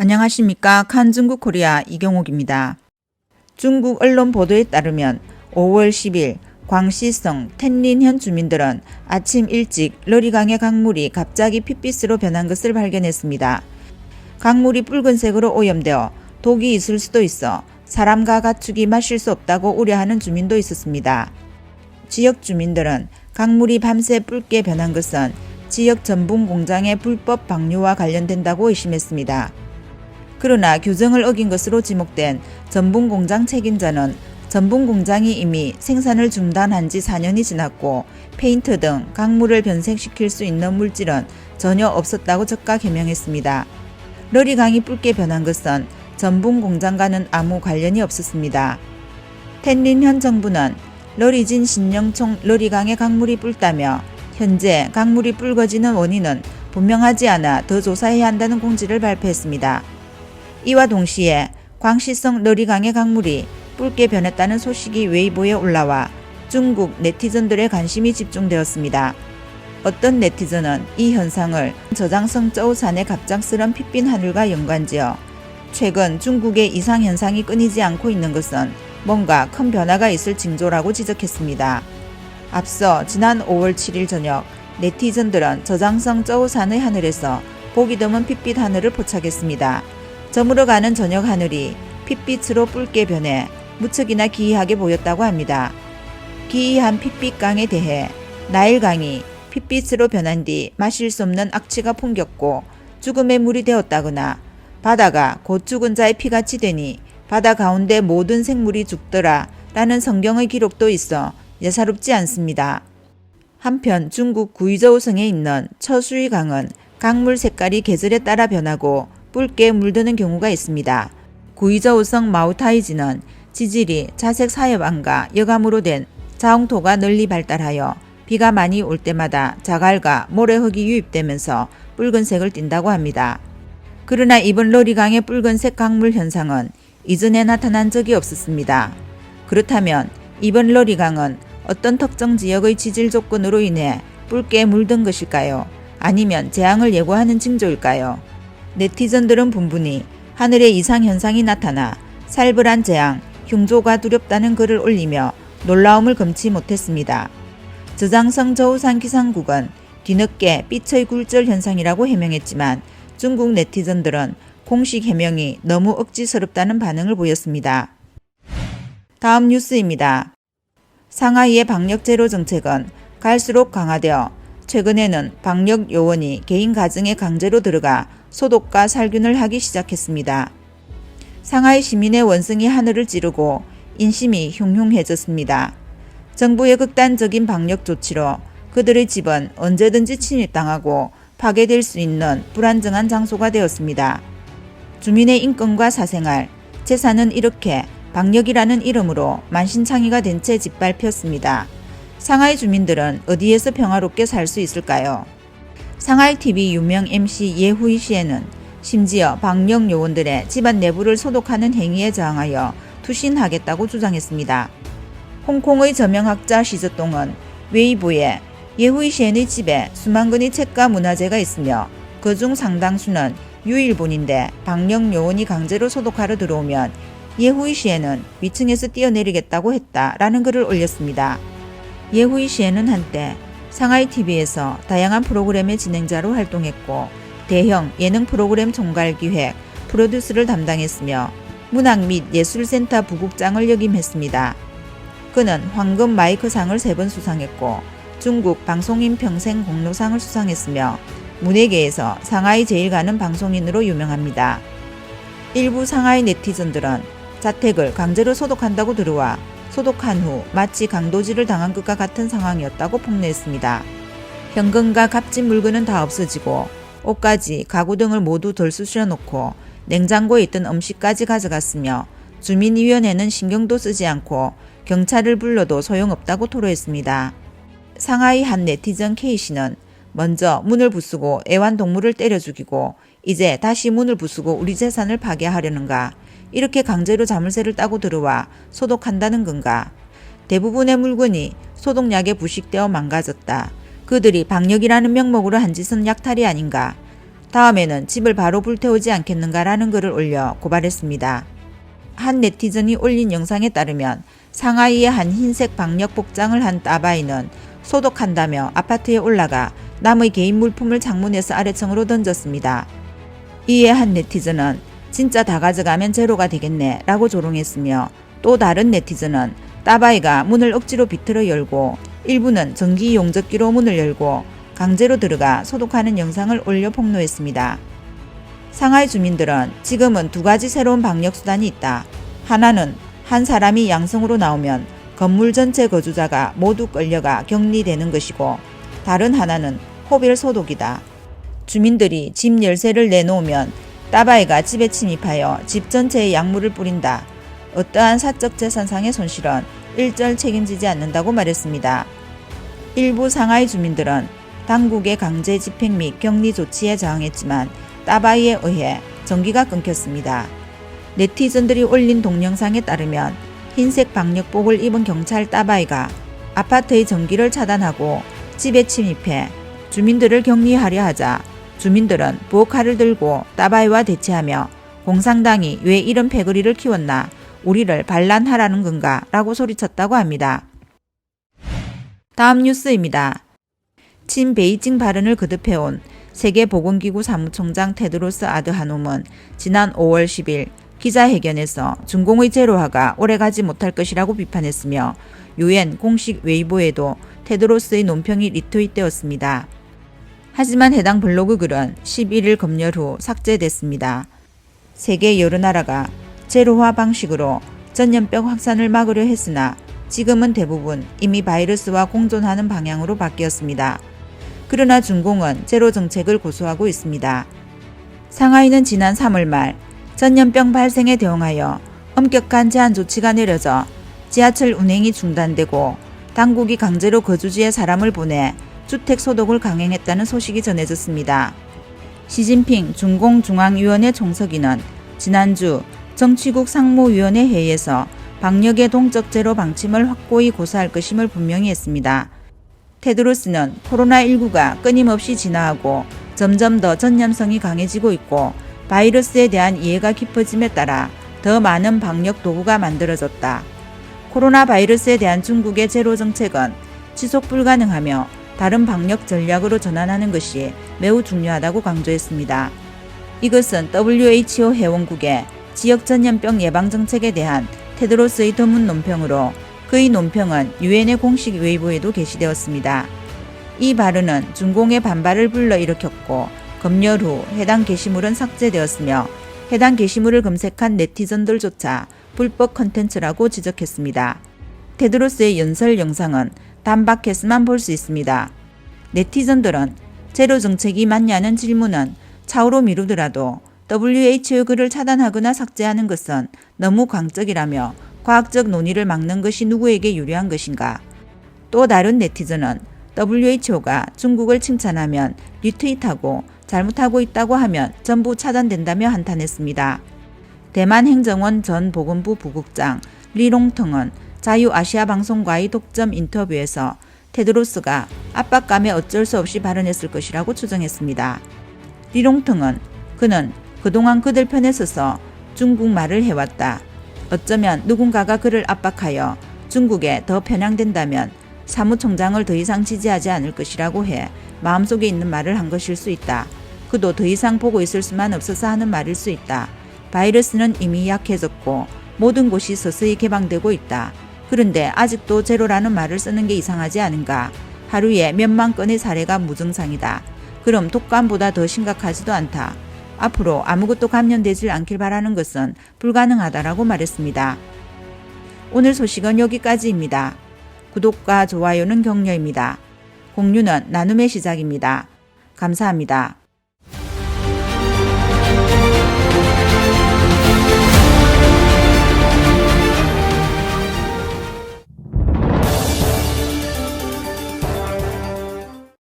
안녕하십니까. 칸중국 코리아 이경옥입니다. 중국 언론 보도에 따르면 5월 10일 광시성 텐린현 주민들은 아침 일찍 러리강의 강물이 갑자기 핏빛으로 변한 것을 발견했습니다. 강물이 붉은색으로 오염되어 독이 있을 수도 있어 사람과 가축이 마실 수 없다고 우려하는 주민도 있었습니다. 지역 주민들은 강물이 밤새 붉게 변한 것은 지역 전분 공장의 불법 방류와 관련된다고 의심했습니다. 그러나 규정을 어긴 것으로 지목된 전분 공장 책임자는 전분 공장이 이미 생산을 중단한 지 4년이 지났고 페인트 등 강물을 변색시킬 수 있는 물질은 전혀 없었다고 즉각 해명했습니다. 러리강이 붉게 변한 것은 전분 공장과는 아무 관련이 없었습니다. 텐린현 정부는 러리진 신령총 러리강의 강물이 붉다며 현재 강물이 붉어지는 원인은 분명하지 않아 더 조사해야 한다는 공지를 발표했습니다. 이와 동시에 광시성 러리강의 강물이 붉게 변했다는 소식이 웨이보에 올라와 중국 네티즌들의 관심이 집중되었습니다. 어떤 네티즌은 이 현상을 저장성 저우산의 갑작스런 핏빈 하늘과 연관지어 최근 중국의 이상현상이 끊이지 않고 있는 것은 뭔가 큰 변화가 있을 징조라고 지적했습니다. 앞서 지난 5월 7일 저녁 네티즌들은 저장성 저우산의 하늘에서 보기 드문 핏빛 하늘을 포착했습니다. 저물어가는 저녁 하늘이 핏빛으로 붉게 변해 무척이나 기이하게 보였다고 합니다. 기이한 핏빛강에 대해 나일강이 핏빛으로 변한 뒤 마실 수 없는 악취가 풍겼고 죽음의 물이 되었다거나 바다가 곧 죽은 자의 피같이 되니 바다 가운데 모든 생물이 죽더라 라는 성경의 기록도 있어 예사롭지 않습니다. 한편 중국 구이저우성에 있는 처수이강은 강물 색깔이 계절에 따라 변하고 붉게 물드는 경우가 있습니다. 구이저우성 마우타이지는 지질이 자색 사엽암과 여감으로 된 자홍토가 널리 발달하여 비가 많이 올 때마다 자갈과 모래흙이 유입되면서 붉은색을 띈다고 합니다. 그러나 이번 러리강의 붉은색 강물 현상은 이전에 나타난 적이 없었습니다. 그렇다면 이번 러리강은 어떤 특정 지역의 지질 조건으로 인해 붉게 물든 것일까요? 아니면 재앙을 예고하는 징조일까요? 네티즌들은 분분히 하늘에 이상현상이 나타나 살벌한 재앙, 흉조가 두렵다는 글을 올리며 놀라움을 금치 못했습니다. 저장성 저우산 기상국은 뒤늦게 빛의 굴절 현상이라고 해명했지만 중국 네티즌들은 공식 해명이 너무 억지스럽다는 반응을 보였습니다. 다음 뉴스입니다. 상하이의 방역 제로 정책은 갈수록 강화되어 최근에는 방역 요원이 개인 가정에 강제로 들어가 소독과 살균을 하기 시작했습니다. 상하이 시민의 원성이 하늘을 찌르고 인심이 흉흉해졌습니다. 정부의 극단적인 방역 조치로 그들의 집은 언제든지 침입당하고 파괴될 수 있는 불안정한 장소가 되었습니다. 주민의 인권과 사생활, 재산은 이렇게 방역이라는 이름으로 만신창이가 된 채 짓밟혔습니다. 상하이 주민들은 어디에서 평화롭게 살 수 있을까요? 상하이 TV 유명 MC 예후이 씨에는 심지어 방역 요원들의 집안 내부를 소독하는 행위에 저항하여 투신하겠다고 주장했습니다. 홍콩의 저명학자 시저동은 웨이보에 예후이 씨의 집에 수만 건의 책과 문화재가 있으며 그중 상당수는 유일본인데 방역 요원이 강제로 소독하러 들어오면 예후이 씨에는 위층에서 뛰어내리겠다고 했다라는 글을 올렸습니다. 예후이 씨에는 한때 상하이 TV에서 다양한 프로그램의 진행자로 활동했고 대형 예능 프로그램 총괄기획, 프로듀스를 담당했으며 문학 및 예술센터 부국장을 역임했습니다. 그는 황금 마이크상을 3번 수상했고 중국 방송인 평생 공로상을 수상했으며 문예계에서 상하이 제일 가는 방송인으로 유명합니다. 일부 상하이 네티즌들은 자택을 강제로 소독한다고 들어와 소독한 후 마치 강도질을 당한 것과 같은 상황이었다고 폭로했습니다. 현금과 값진 물건은 다 없어지고 옷까지 가구 등을 모두 덜 쑤셔놓고 냉장고에 있던 음식까지 가져갔으며 주민위원회는 신경도 쓰지 않고 경찰을 불러도 소용없다고 토로했습니다. 상하이 한 네티즌 K씨는 먼저 문을 부수고 애완동물을 때려 죽이고 이제 다시 문을 부수고 우리 재산을 파괴하려는가? 이렇게 강제로 자물쇠를 따고 들어와 소독한다는 건가? 대부분의 물건이 소독약에 부식되어 망가졌다. 그들이 방역이라는 명목으로 한 짓은 약탈이 아닌가? 다음에는 집을 바로 불태우지 않겠는가라는 글을 올려 고발했습니다. 한 네티즌이 올린 영상에 따르면 상하이의 한 흰색 방역 복장을 한 따바이는 소독한다며 아파트에 올라가 남의 개인 물품을 창문에서 아래층으로 던졌습니다. 이에 한 네티즌은 진짜 다 가져가면 제로가 되겠네 라고 조롱했으며, 또 다른 네티즌은 따바이가 문을 억지로 비틀어 열고 일부는 전기 용접기로 문을 열고 강제로 들어가 소독하는 영상을 올려 폭로했습니다. 상하이 주민들은 지금은 두 가지 새로운 방역수단이 있다. 하나는 한 사람이 양성으로 나오면 건물 전체 거주자가 모두 끌려가 격리되는 것이고, 다른 하나는 호별 소독이다. 주민들이 집 열쇠를 내놓으면 따바이가 집에 침입하여 집 전체에 약물을 뿌린다. 어떠한 사적 재산상의 손실은 일절 책임지지 않는다고 말했습니다. 일부 상하이 주민들은 당국의 강제 집행 및 격리 조치에 저항했지만 따바이에 의해 전기가 끊겼습니다. 네티즌들이 올린 동영상에 따르면 흰색 방역복을 입은 경찰 따바이가 아파트의 전기를 차단하고 집에 침입해 주민들을 격리하려 하자 주민들은 부엌칼을 들고 따바이와 대치하며 공산당이 왜 이런 패거리를 키웠나, 우리를 반란하라는 건가 라고 소리쳤다고 합니다. 다음 뉴스입니다. 친베이징 발언을 거듭해온 세계보건기구 사무총장 테드로스 아드하놈은 지난 5월 10일 기자회견에서 중공의 제로화가 오래가지 못할 것이라고 비판했으며, 유엔 공식 웨이보에도 테드로스의 논평이 리트윗되었습니다. 하지만 해당 블로그 글은 11일 검열 후 삭제됐습니다. 세계 여러 나라가 제로화 방식으로 전염병 확산을 막으려 했으나 지금은 대부분 이미 바이러스와 공존하는 방향으로 바뀌었습니다. 그러나 중공은 제로 정책을 고수하고 있습니다. 상하이는 지난 3월 말 전염병 발생에 대응하여 엄격한 제한 조치가 내려져 지하철 운행이 중단되고 당국이 강제로 거주지에 사람을 보내 주택 소독을 강행했다는 소식이 전해졌습니다. 시진핑 중공중앙위원회 총서기는 지난주 정치국 상무위원회 회의에서 방역의 동적 제로 방침을 확고히 고수할 것임을 분명히 했습니다. 테드로스는 코로나19가 끊임없이 진화하고 점점 더 전염성이 강해지고 있고 바이러스에 대한 이해가 깊어짐에 따라 더 많은 방역 도구가 만들어졌다. 코로나 바이러스에 대한 중국의 제로 정책은 지속 불가능하며 다른 방역 전략으로 전환하는 것이 매우 중요하다고 강조했습니다. 이것은 WHO 회원국의 지역 전염병 예방 정책에 대한 테드로스의 전문 논평으로 그의 논평은 유엔의 공식 웨이보에도 게시되었습니다. 이 발언은 중공의 반발을 불러일으켰고 검열 후 해당 게시물은 삭제되었으며 해당 게시물을 검색한 네티즌들조차 불법 컨텐츠라고 지적했습니다. 테드로스의 연설 영상은 단박해서만 볼 수 있습니다. 네티즌들은 제로 정책이 맞냐는 질문은 차후로 미루더라도 WHO 글을 차단하거나 삭제하는 것은 너무 광적이라며 과학적 논의를 막는 것이 누구에게 유리한 것인가. 또 다른 네티즌은 WHO가 중국을 칭찬하면 리트윗하고 잘못하고 있다고 하면 전부 차단된다며 한탄했습니다. 대만 행정원 전 보건부 부국장 리롱텅은 자유아시아방송과의 독점 인터뷰에서 테드로스가 압박감에 어쩔 수 없이 발언했을 것이라고 추정했습니다. 리롱텅은 그는 그동안 그들 편에 서서 중국말을 해왔다. 어쩌면 누군가가 그를 압박하여 중국에 더 편향된다면 사무총장을 더 이상 지지하지 않을 것이라고 해 마음속에 있는 말을 한 것일 수 있다. 그도 더 이상 보고 있을 수만 없어서 하는 말일 수 있다. 바이러스는 이미 약해졌고 모든 곳이 서서히 개방되고 있다. 그런데 아직도 제로라는 말을 쓰는 게 이상하지 않은가. 하루에 몇만 건의 사례가 무증상이다. 그럼 독감보다 더 심각하지도 않다. 앞으로 아무것도 감염되질 않길 바라는 것은 불가능하다라고 말했습니다. 오늘 소식은 여기까지입니다. 구독과 좋아요는 격려입니다. 공유는 나눔의 시작입니다. 감사합니다.